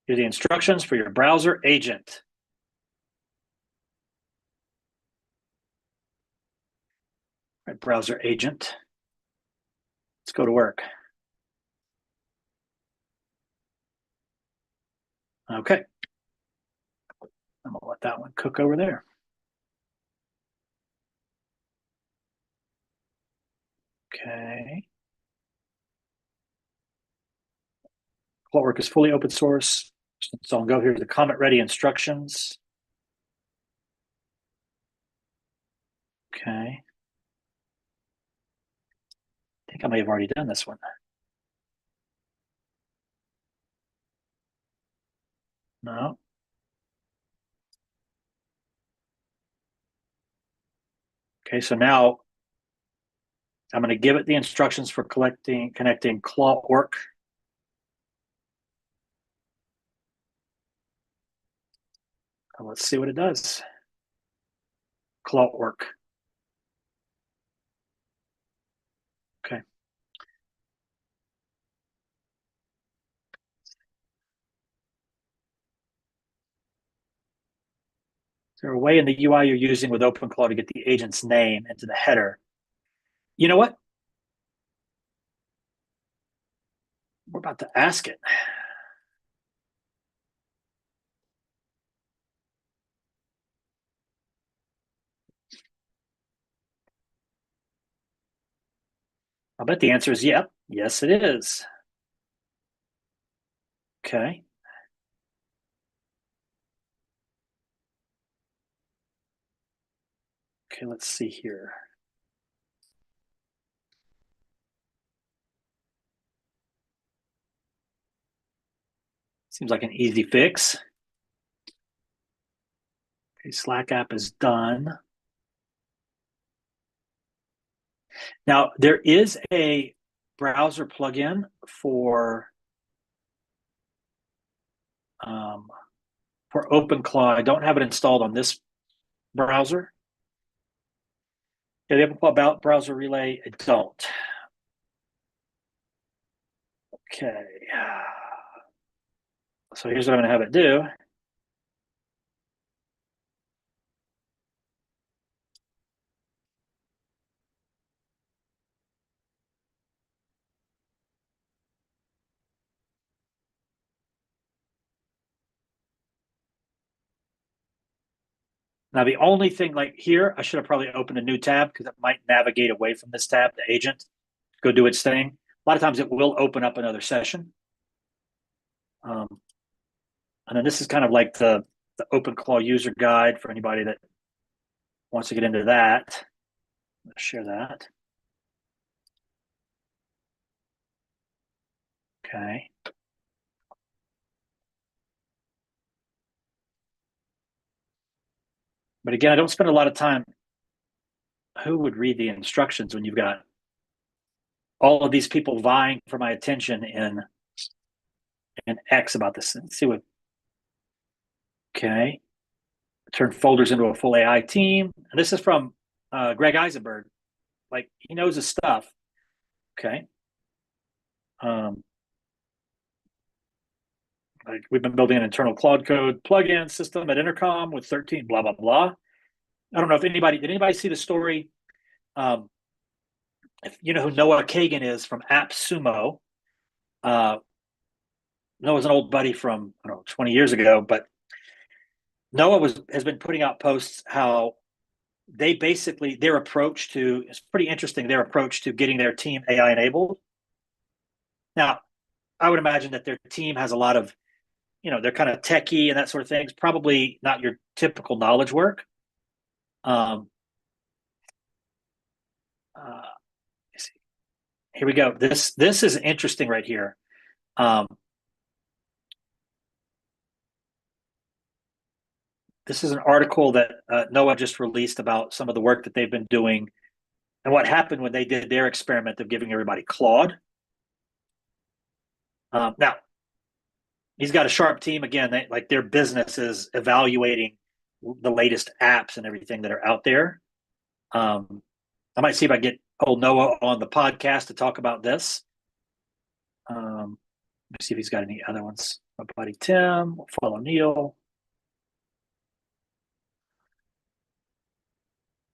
here's the instructions for your browser agent. All right, browser agent. Let's go to work. Okay. I'm gonna let that one cook over there. Okay. Clockwork is fully open source. So I'll go here to the comment ready instructions. Okay. I think I may have already done this one. No. Okay, so now I'm going to give it the instructions for connecting Clockwork. And let's see what it does. Clockwork. Okay. there a way in the UI you're using with OpenClaw to get the agent's name into the header? You know what? We're about to ask it. I'll bet the answer is yep. Yes, it is. Okay. Okay, let's see here. Seems like an easy fix. Okay, Slack app is done. Now, there is a browser plugin for OpenClaw. I don't have it installed on this browser. Yeah, the OpenClaw browser relay, I don't. Okay. So here's what I'm going to have it do. Now, the only thing like here, I should have probably opened a new tab because it might navigate away from this tab, the agent, go do its thing. A lot of times it will open up another session. And then this is kind of like the OpenClaw user guide for anybody that wants to get into that. Let's share that. Okay. But again, I don't spend a lot of time. Who would read the instructions when you've got all of these people vying for my attention in X about this? Let's see what. Okay. Turn folders into a full AI team. And this is from Greg Eisenberg. Like, he knows his stuff. Okay. Like, we've been building an internal Claude Code plugin system at Intercom with 13 blah blah blah. I don't know if did anybody see the story? If you know who Noah Kagan is from AppSumo, Noah's an old buddy from, I don't know, 20 years ago, but Noah has been putting out posts how they basically, their approach to, it's pretty interesting, their approach to getting their team AI enabled. Now, I would imagine that their team has a lot of, they're kind of techie and that sort of things, probably not your typical knowledge work. Here we go. This is interesting right here. This is an article that Noah just released about some of the work that they've been doing and what happened when they did their experiment of giving everybody Claude. Now, he's got a sharp team. Again, their business is evaluating the latest apps and everything that are out there. I might see if I get old Noah on the podcast to talk about this. Let me see if he's got any other ones. My buddy Tim, we'll follow Neil.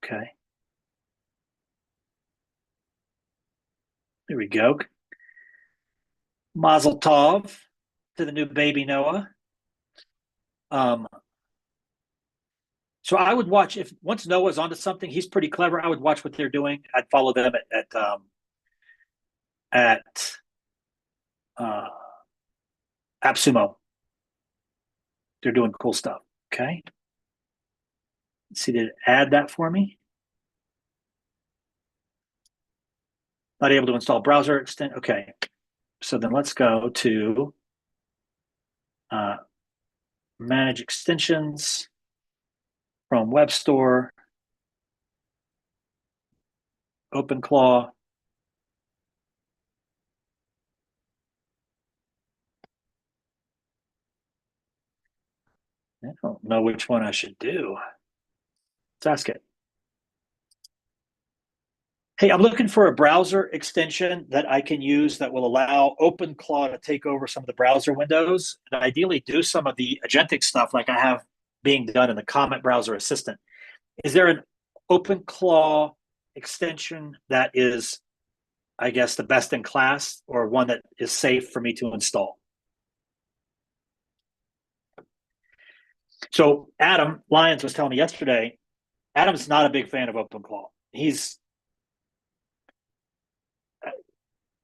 Okay. There we go. Mazel tov to the new baby Noah. So I would watch once Noah's onto something, he's pretty clever. I would watch what they're doing. I'd follow them at AppSumo. They're doing cool stuff. Okay. Let's see, did it add that for me? Not able to install browser extent. Okay. So then let's go to manage extensions from Web Store, OpenClaw. I don't know which one I should do. Let's ask it. Hey, I'm looking for a browser extension that I can use that will allow OpenClaw to take over some of the browser windows and ideally do some of the agentic stuff like I have being done in the comment browser assistant. Is there an OpenClaw extension that is, I guess, the best in class, or one that is safe for me to install? So Adam Lyons was telling me yesterday, Adam's not a big fan of OpenClaw. He's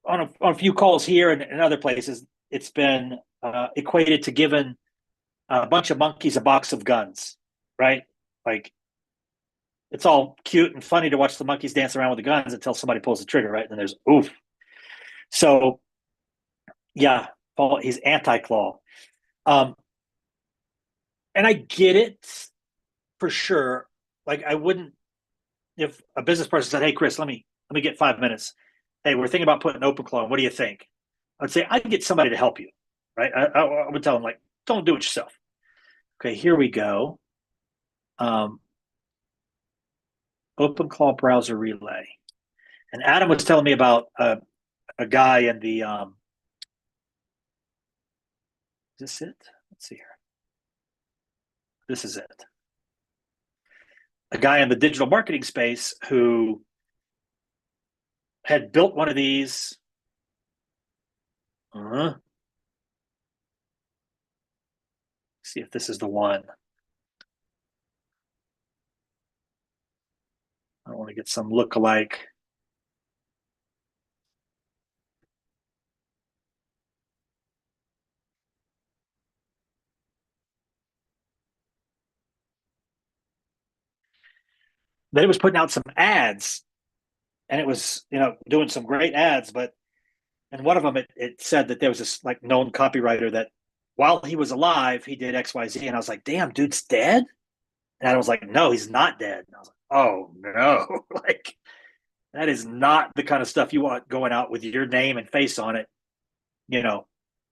on a few calls here and other places, it's been equated to giving a bunch of monkeys a box of guns, right? Like, it's all cute and funny to watch the monkeys dance around with the guns until somebody pulls the trigger, right? And then there's oof. So yeah, Paul, he's anti-claw. Um, and I get it for sure. Like, I wouldn't, if a business person said, "Hey, Chris, let me get 5 minutes. Hey, we're thinking about putting OpenClaw. What do you think?" I'd say I'd get somebody to help you, right? I would tell them, like, don't do it yourself. Okay, here we go. OpenClaw browser relay. And Adam was telling me about a guy in the is this it? Let's see here. This is it. A guy in the digital marketing space who had built one of these. See if this is the one. I don't want to get some look-alike. Then it was putting out some ads, and it was, doing some great ads, but and one of them, it said that there was this like known copywriter that while he was alive, he did XYZ. And I was like, damn, dude's dead? And I was like, no, he's not dead. And I was like, oh no, like, that is not the kind of stuff you want going out with your name and face on it. You know,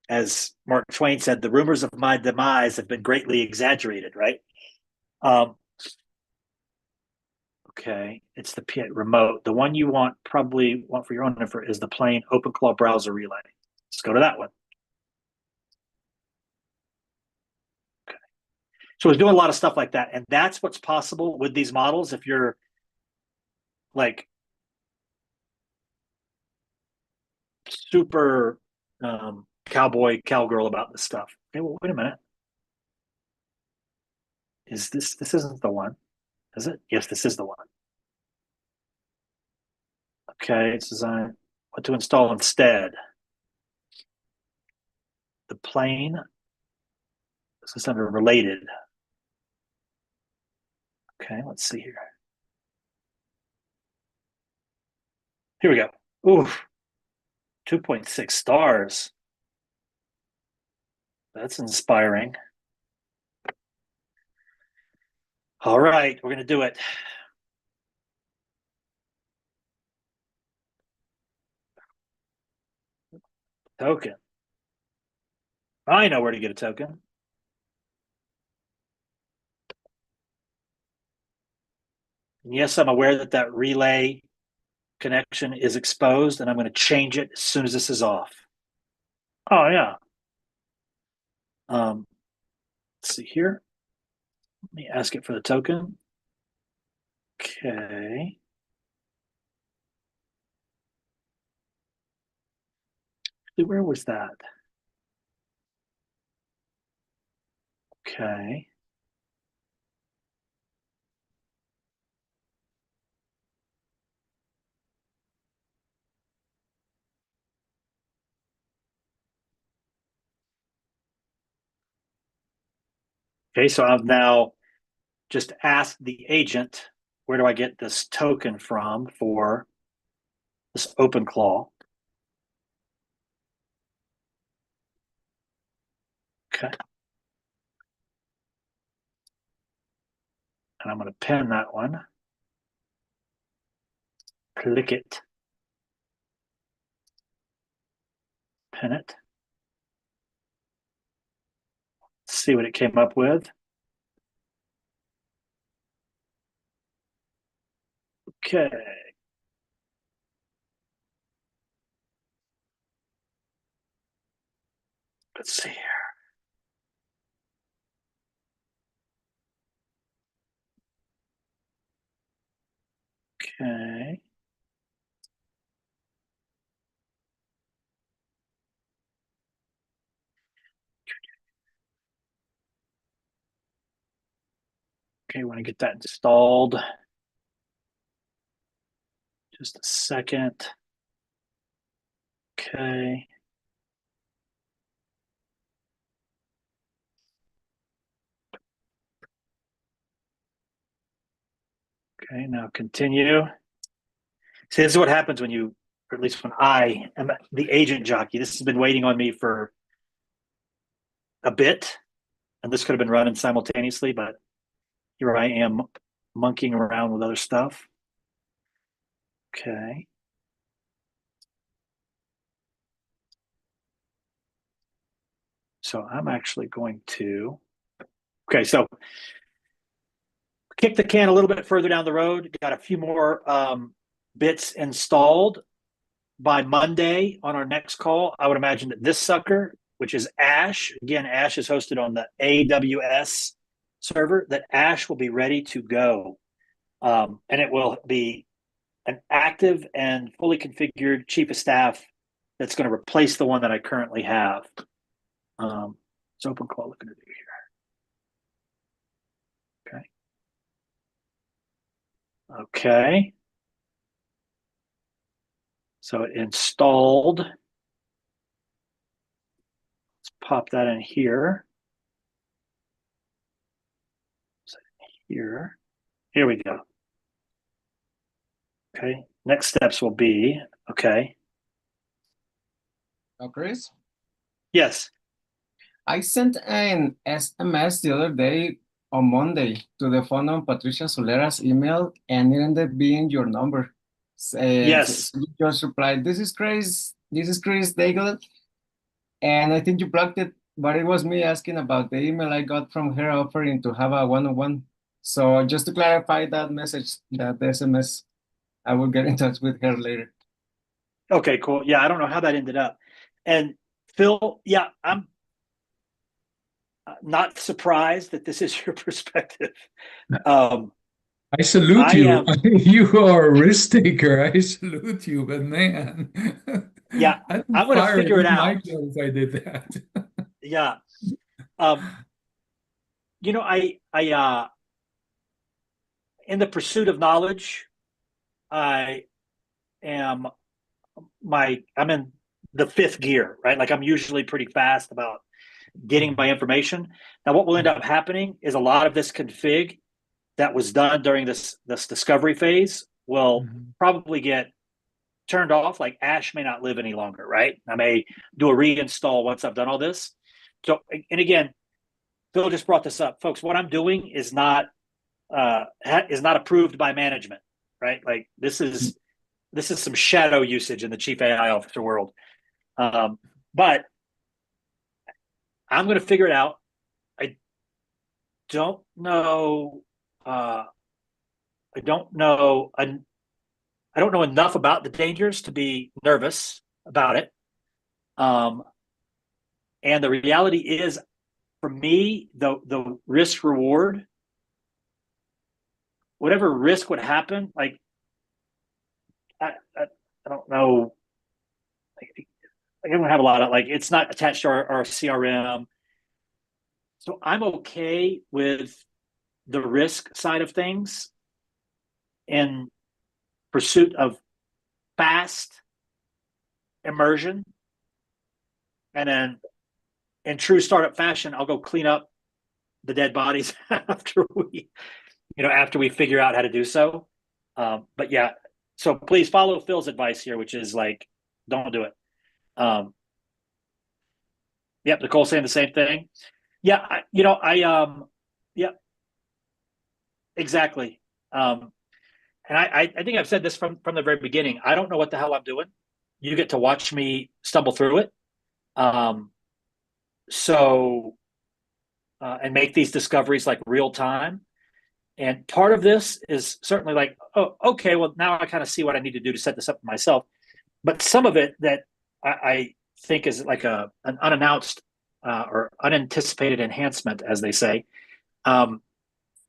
as Mark Twain said, the rumors of my demise have been greatly exaggerated, right? Um, okay, it's the remote. The one you probably want for your own info is the plain OpenClaw browser relay. Let's go to that one. Okay. So it's doing a lot of stuff like that, and that's what's possible with these models if you're like super cowboy cowgirl about this stuff. Okay, well, wait a minute. Is this isn't the one? Is it? Yes, this is the one. Okay, it's designed what to install instead. The plane. This is under related. Okay, let's see here. Here we go. Oof, 2.6 stars. That's inspiring. All right, we're gonna do it. Token. I know where to get a token. And yes, I'm aware that that relay connection is exposed, and I'm going to change it as soon as this is off. Oh yeah. Let's see here. Let me ask it for the token. Okay. Where was that? Okay. Okay, so I've now just asked the agent, where do I get this token from for this OpenClaw? Okay. And I'm going to pin that one. Click it. Pin it. See what it came up with. Okay. Let's see here. Okay. Okay, want to get that installed. Just a second. Okay. Okay, now continue. See, this is what happens when you, or at least when I am the agent jockey. This has been waiting on me for a bit, and this could have been running simultaneously, but here I am monkeying around with other stuff. Okay. So I'm actually going to, okay, so kick the can a little bit further down the road. Got a few more bits installed by Monday on our next call. I would imagine that this sucker, which is Ash, again, Ash is hosted on the AWS server, that Ash will be ready to go. And it will be an active and fully configured chief of staff that's going to replace the one that I currently have. It's open call looking to do here. Okay. Okay. So it installed. Let's pop that in here. Here. Here we go. Okay. Next steps will be, okay. Oh, Chris, Yes. I sent an SMS the other day on Monday to the phone on Patricia Solera's email, and it ended up being your number. Yes. You just replied, "This is Chris. This is Chris Daigle," and I think you blocked it. But it was me asking about the email I got from her offering to have a one-on-one. So just to clarify that message, that SMS, I will get in touch with her later. Okay, cool. Yeah, I don't know how that ended up. And Phil, yeah, I'm not surprised that this is your perspective. I salute I you. am, You are a risk taker. I salute you, but man, yeah, I'd I'm be going to fired figure it in my out. job if I did that. Yeah. You know, in the pursuit of knowledge, I am I'm in the fifth gear, right? Like I'm usually pretty fast about getting my information. Now, what will end up happening is a lot of this config that was done during this discovery phase will probably get turned off. Like Ash may not live any longer, right? I may do a reinstall once I've done all this. So, and again, Phil just brought this up, folks. What I'm doing is not approved by management, right? Like this is some shadow usage in the chief AI officer world. But I'm going to figure it out. I don't know. I don't know. I don't know enough about the dangers to be nervous about it. And the reality is, for me, the risk reward, whatever risk would happen, like I don't know. I don't have a lot of, like, it's not attached to our CRM. So I'm okay with the risk side of things in pursuit of fast immersion. And then in true startup fashion, I'll go clean up the dead bodies after we figure out how to do so. But yeah, so please follow Phil's advice here, which is like, don't do it. Yep, Nicole's saying the same thing. Yeah, yeah, exactly. And I think I've said this from the very beginning. I don't know what the hell I'm doing. You get to watch me stumble through it. And make these discoveries like real time. And part of this is certainly like, oh, okay, well, now I kind of see what I need to do to set this up for myself. But some of it that I think is like an unannounced or unanticipated enhancement, as they say,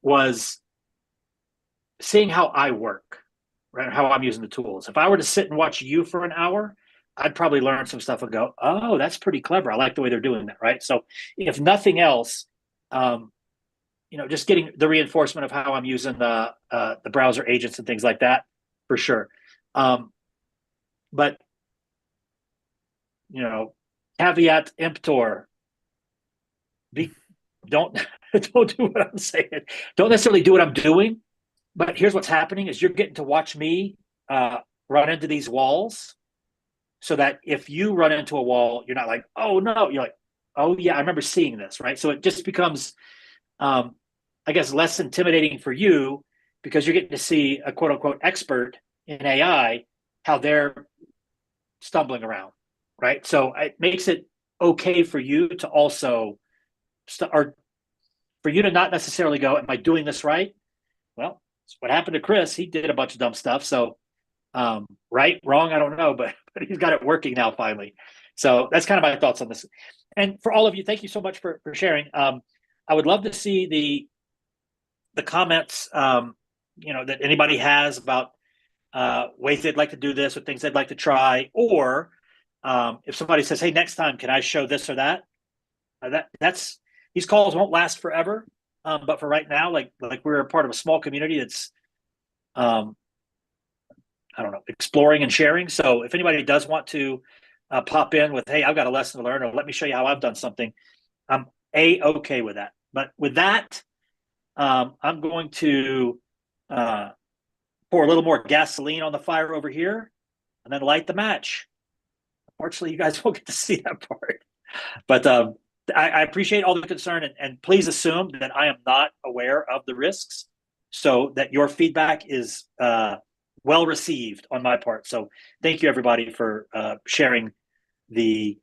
was seeing how I work, right? How I'm using the tools. If I were to sit and watch you for an hour, I'd probably learn some stuff and go, oh, that's pretty clever. I like the way they're doing that, right? So if nothing else, just getting the reinforcement of how I'm using the browser agents and things like that, for sure. But caveat emptor. Don't do what I'm saying. Don't necessarily do what I'm doing. But here's what's happening: is you're getting to watch me run into these walls, so that if you run into a wall, you're not like, oh no, you're like, oh yeah, I remember seeing this, right? So it just becomes, I guess, less intimidating for you because you're getting to see a quote unquote expert in AI, how they're stumbling around, right? So it makes it okay for you to also, or for you to not necessarily go, am I doing this right? Well, what happened to Chris? He did a bunch of dumb stuff. So, right, wrong, I don't know, but he's got it working now finally. So that's kind of my thoughts on this. And for all of you, thank you so much for sharing. I would love to see the comments, that anybody has about ways they'd like to do this or things they'd like to try, or if somebody says, hey, next time, can I show this or that? That's these calls won't last forever. But for right now, like we're a part of a small community that's, I don't know, exploring and sharing. So if anybody does want to pop in with, hey, I've got a lesson to learn, or let me show you how I've done something, I'm okay with that. But with that, I'm going to pour a little more gasoline on the fire over here and then light the match. Unfortunately, you guys won't get to see that part. But I appreciate all the concern, and please assume that I am not aware of the risks, so that your feedback is well received on my part. So thank you, everybody, for sharing the,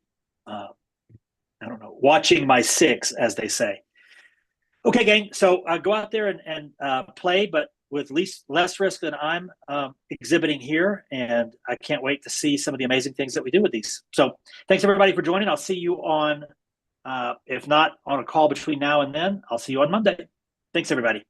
watching my six, as they say. Okay, gang, so go out there and play, but with less risk than I'm exhibiting here, and I can't wait to see some of the amazing things that we do with these. So thanks, everybody, for joining. I'll see you on, if not on a call between now and then, I'll see you on Monday. Thanks, everybody.